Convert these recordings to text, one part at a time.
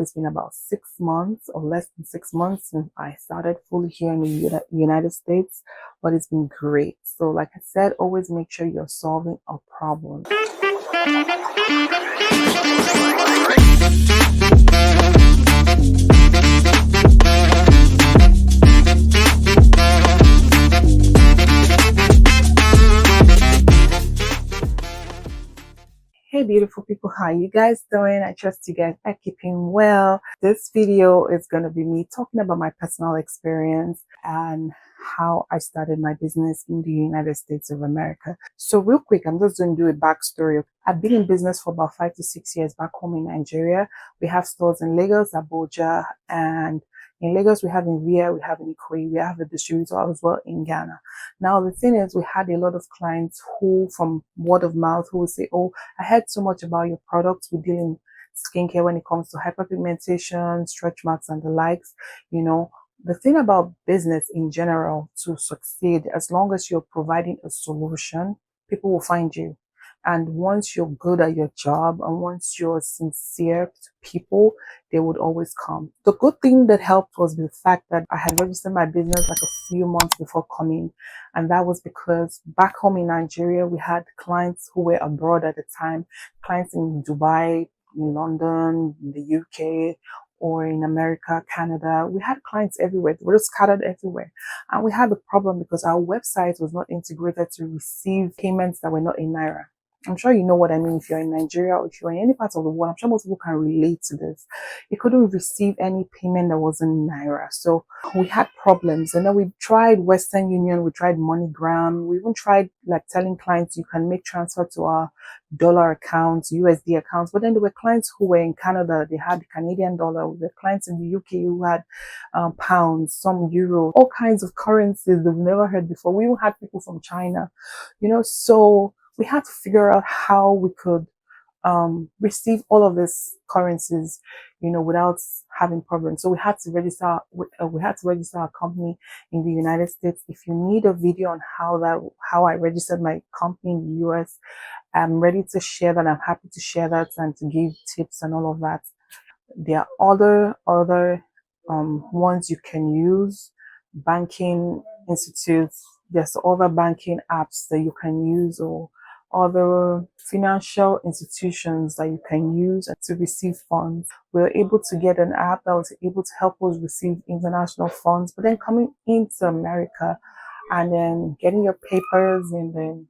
it's been about 6 months or less than 6 months since I started fully here in the United States, but it's been great. So like I said, always make sure you're solving a problem. Hey beautiful people, how you guys doing? I trust you guys are keeping well. This video is going to be me talking about my personal experience and how I started my business in the United States of America. So real quick, I'm just going to do a backstory. I've been in business for about 5 to 6 years back home in Nigeria. We have stores in Lagos, Abuja, and in Lagos, we have in Via, we have in Ikoyi, we have a distributor as well in Ghana. Now, the thing is, we had a lot of clients who, from word of mouth, who would say, oh, I heard so much about your products. We deal in skincare when it comes to hyperpigmentation, stretch marks, and the likes. You know, the thing about business in general, to succeed, as long as you're providing a solution, people will find you. And once you're good at your job and once you're sincere to people, they would always come. The good thing that helped was the fact that I had registered my business like a few months before coming. And that was because back home in Nigeria, we had clients who were abroad at the time, clients in Dubai, in London, in the UK, or in America, Canada. We had clients everywhere. They were just scattered everywhere. And we had the problem because our website was not integrated to receive payments that were not in Naira. I'm sure you know what I mean. If you're in Nigeria or if you're in any part of the world, I'm sure most people can relate to this. You couldn't receive any payment that wasn't Naira. So we had problems. And then we tried Western Union, we tried MoneyGram, we even tried like telling clients you can make transfer to our dollar accounts, USD accounts. But then there were clients who were in Canada, they had Canadian dollar. There were clients in the UK who had pounds, some euro, all kinds of currencies they've never heard before. We even had people from China, you know, so we had to figure out how we could receive all of these currencies, you know, without having problems. So we had to register. We had to register our company in the United States. If you need a video on how I registered my company in the US, I'm ready to share that. I'm happy to share that and to give tips and all of that. There are other ones you can use, banking institutes. There's other banking apps that you can use, or other financial institutions that you can use to receive funds. We were able to get an app that was able to help us receive international funds, but then coming into America and then getting your papers and then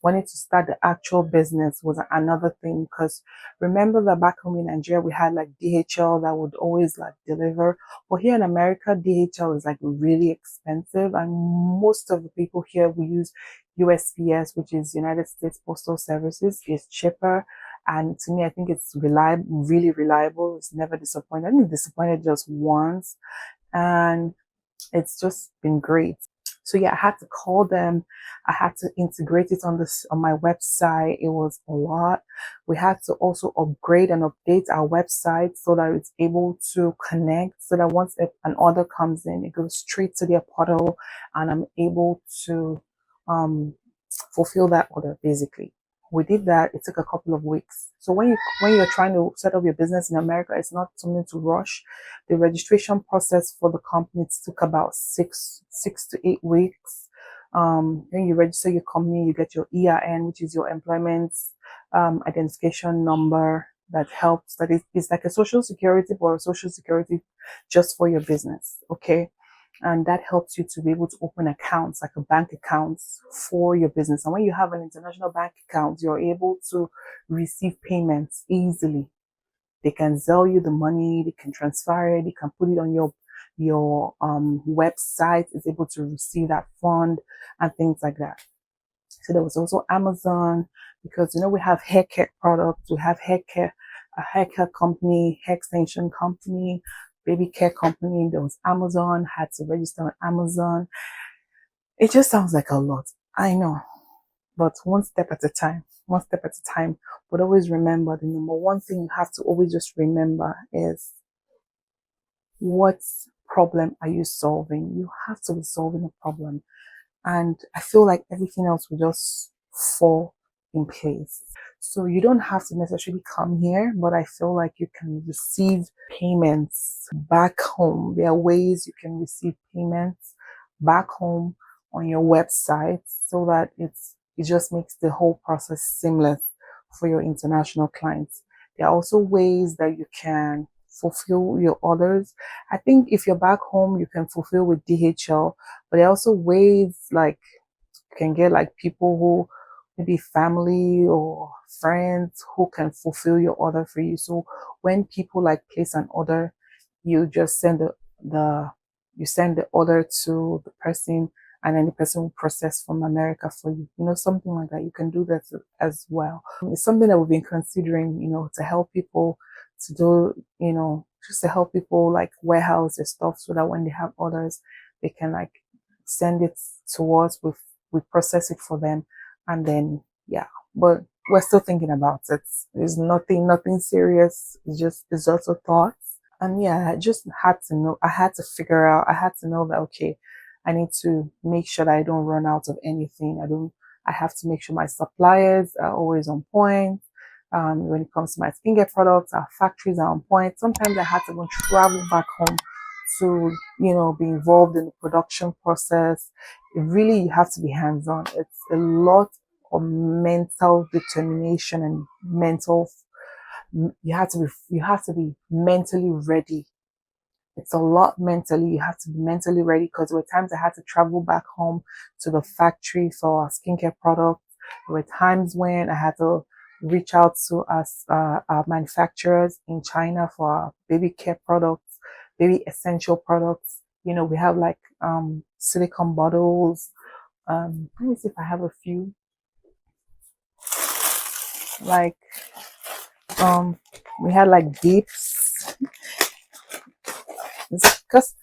wanting to start the actual business was another thing, because remember that back home in Nigeria we had like DHL that would always like deliver, but here in America DHL is like really expensive, and most of the people here we use USPS, which is United States Postal Services. It's cheaper, and to me I think it's reliable, really reliable. It's never disappointed. I think disappointed just once, and it's just been great. So yeah, I had to call them. I had to integrate it on my website. It was a lot. We had to also upgrade and update our website so that it's able to connect, so that once an order comes in, it goes straight to their portal and I'm able to fulfill that order basically. We did that. It took a couple of weeks. So when you're trying to set up your business in America, it's not something to rush. The registration process for the company took about six to 8 weeks. When you register your company, you get your EIN, which is your employment identification number. That helps. That is like a social security, or a social security just for your business. Okay. And that helps you to be able to open accounts, like a bank accounts for your business. And when you have an international bank account, you're able to receive payments easily. They can sell you the money, they can transfer it, they can put it on your website. It's able to receive that fund and things like that. So there was also Amazon, because you know we have hair care products, we have a hair care company, hair extension company, baby care company. There was Amazon, had to register on Amazon. It just sounds like a lot, I know, but one step at a time. But always remember, the number one thing you have to always just remember is, what problem are you solving? You have to be solving a problem. And I feel like everything else will just fall in place. So you don't have to necessarily come here, but I feel like you can receive payments back home. There are ways you can receive payments back home on your website so that it just makes the whole process seamless for your international clients. There are also ways that you can fulfill your orders. I think if you're back home, you can fulfill with DHL, but there are also ways like you can get like people who maybe family or friends who can fulfill your order for you. So when people like place an order, you just send the you send the order to the person, and then the person will process from America for you. You know, something like that. You can do that as well. It's something that we've been considering, you know, to help people to do, you know, just to help people like warehouse their stuff so that when they have orders, they can like send it to us. We process it for them, and then yeah. But we're still thinking about it. It's nothing serious. It's just a thought. And yeah, I just had to know, I had to figure out, I had to know that, okay, I need to make sure that I don't run out of anything. I have to make sure my suppliers are always on point. When it comes to my skincare products, our factories are on point. Sometimes I had to even travel back home to, you know, be involved in the production process. Really, you have to be hands-on. It's a lot of mental determination and you have to be mentally ready. It's a lot mentally. You have to be mentally ready because there were times I had to travel back home to the factory for our skincare products. There were times when I had to reach out to our manufacturers in China for our baby care products, baby essential products. You know, we have like silicone bottles. Let me see if I have a few. Like we had like dips. Because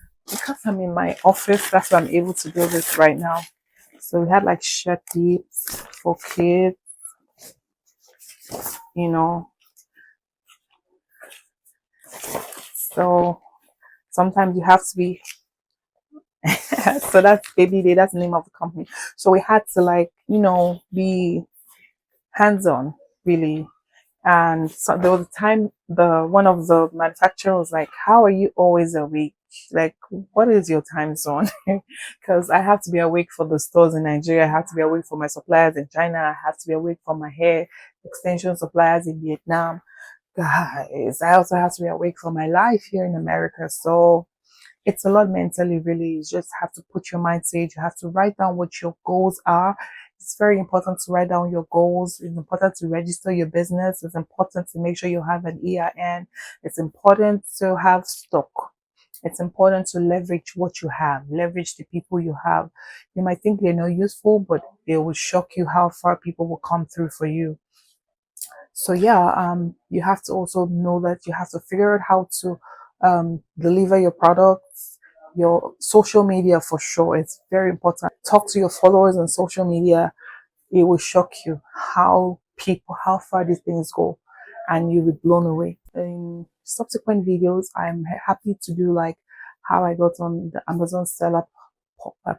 I'm in my office, that's why I'm able to do this right now. So we had like shirt dips for kids, you know. So sometimes you have to be so that's Baby Day, that's the name of the company. So we had to like, you know, be hands-on really. And so there was a time one of the manufacturers was like, how are you always awake? Like, what is your time zone? Because I have to be awake for the stores in Nigeria. I have to be awake for my suppliers in China. I have to be awake for my hair extension suppliers in Vietnam. Guys, I also have to be awake for my life here in America. So it's a lot mentally, really. You just have to put your mind to it. You have to write down what your goals are. It's very important to write down your goals. It's important to register your business. It's important to make sure you have an EIN. It's important to have stock. It's important to leverage what you have, leverage the people you have. You might think they're not useful, but they will shock you how far people will come through for you. So yeah, you have to also know that you have to figure out how to deliver your products, your social media for sure. It's very important. Talk to your followers on social media. It will shock you how far these things go, and you'll be blown away. In subsequent videos, I'm happy to do like how I got on the Amazon seller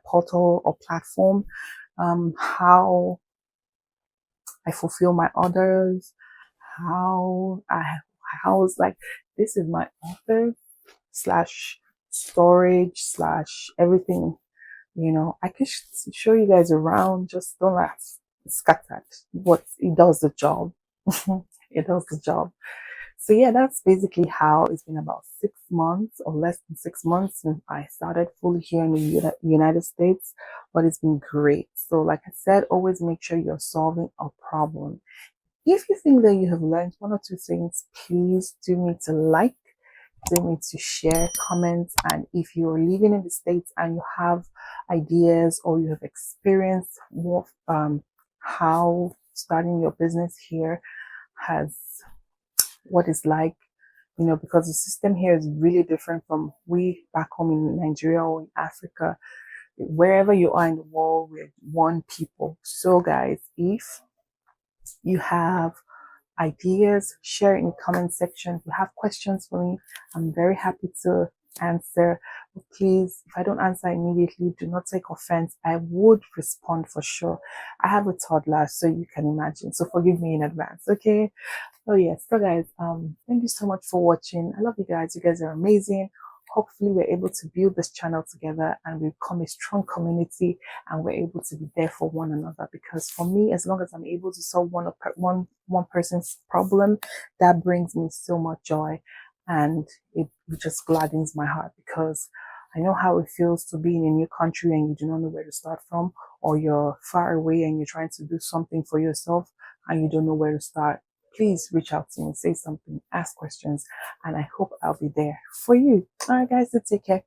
portal or platform, how I fulfill my orders, how it's like, this is my office slash storage slash everything. You know, I can show you guys around, just don't laugh. It's scattered, but it does the job. It does the job. So yeah, that's basically how it's been about 6 months or less than 6 months since I started fully here in the United States, but it's been great. So like I said, always make sure you're solving a problem. If you think that you have learned one or two things, please do me to like, do me to share, comment. And if you're living in the States and you have ideas or you have experienced how starting your business here what it's like, you know, because the system here is really different from we back home in Nigeria or in Africa. Wherever you are in the world, we're one people. So guys, if you have ideas, share in the comment section. If you have questions for me, I'm very happy to answer. But please, if I don't answer immediately, do not take offense. I would respond for sure. I have a toddler, so you can imagine. So forgive me in advance, okay? Oh yes, so guys, thank you so much for watching. I love you guys. You guys are amazing. Hopefully we're able to build this channel together and we become a strong community, and we're able to be there for one another. Because for me, as long as I'm able to solve one person's problem, that brings me so much joy, and it just gladdens my heart, because I know how it feels to be in a new country and you do not know where to start from, or you're far away and you're trying to do something for yourself and you don't know where to start. Please reach out to me, say something, ask questions, and I hope I'll be there for you. All right, guys, so take care.